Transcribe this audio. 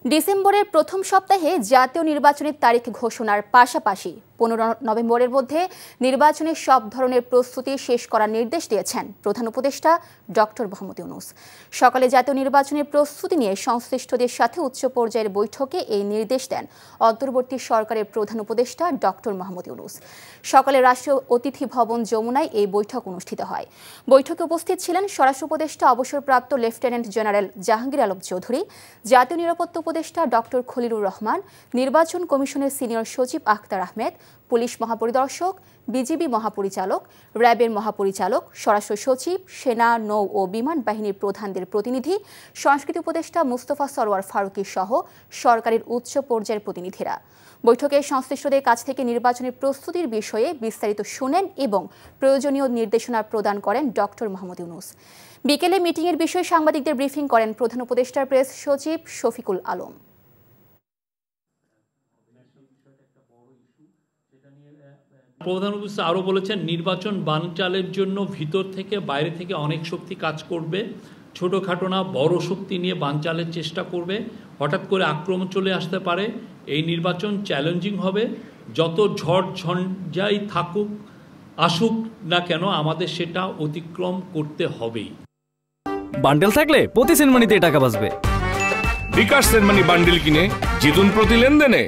ডিসেম্বরের প্রথম সপ্তাহে জাতীয় নির্বাচনের তারিখ ঘোষণার পাশাপাশি 15 নভেম্বরের মধ্যে নির্বাচনের সব ধরনের প্রস্তুতি শেষ করার নির্দেশ দিয়েছেন প্রধান উপদেষ্টা ডক্টর মোহাম্মদ ইউনূস। সকালে জাতীয় নির্বাচনের প্রস্তুতি নিয়ে সংশ্লিষ্টদের সাথে উচ্চ পর্যায়ের বৈঠকে এই নির্দেশ দেন অন্তর্বর্তী সরকারের প্রধান উপদেষ্টা ডক্টর মোহাম্মদ ইউনূস। সকালে রাষ্ট্রীয় অতিথি ভবন যমুনায় এই বৈঠক অনুষ্ঠিত হয়। বৈঠকে উপস্থিত ছিলেন স্বরাষ্ট্র উপদেষ্টা অবসরপ্রাপ্ত লেফটেন্যান্ট জেনারেল জাহাঙ্গীর আলম চৌধুরী, জাতীয় নিরাপত্তা উপদেষ্টা ডক্টর খলিলুর রহমান, নির্বাচন কমিশনের সিনিয়র সচিব আখতার আহমেদ, পুলিশ মহাপরিদর্শক, বিজিবি মহাপরিচালক, র্যাবের মহাপরিচালক, স্বরাষ্ট্র সচিব, সেনা, নৌ ও বিমান বাহিনীর প্রধানদের প্রতিনিধি, সংস্কৃতি উপদেষ্টা মুস্তফা সরওয়ার ফারুকী সহ সরকারের উচ্চ পর্যায়ের প্রতিনিধিরা বৈঠকে সংশ্লিষ্টদের কাছ থেকে নির্বাচনের প্রস্তুতির বিষয়ে বিস্তারিত শুনেন এবং প্রয়োজনীয় নির্দেশনা প্রদান করেন ডক্টর মোহাম্মদ ইউনূস। বিকেলে মিটিংয়ের বিষয়ে সাংবাদিকদের ব্রিফিং করেন প্রধান উপদেষ্টার প্রেস সচিব শফিকুল আলম। প্রধান উপদেষ্টা আরও বলেছেন, নির্বাচন বানচালের জন্য ভিতর থেকে বাইরে থেকে অনেক শক্তি কাজ করবে। ছোটোখাটো না বড় শক্তি নিয়ে বানচালের চেষ্টা করবে। হঠাৎ করে আক্রমণ চলে আসতে পারে। এই নির্বাচন চ্যালেঞ্জিং হবে। যত ঝড় ঝঞ্ঝাই আসুক না কেন আমাদের সেটা অতিক্রম করতে হবেই। বান্ডেল থাকলে প্রতি সেনমানিতে টাকা বাঁচবে। বিকাশ সেনমানি বান্ডেল কিনে জিতুন প্রতি লেনদেনে।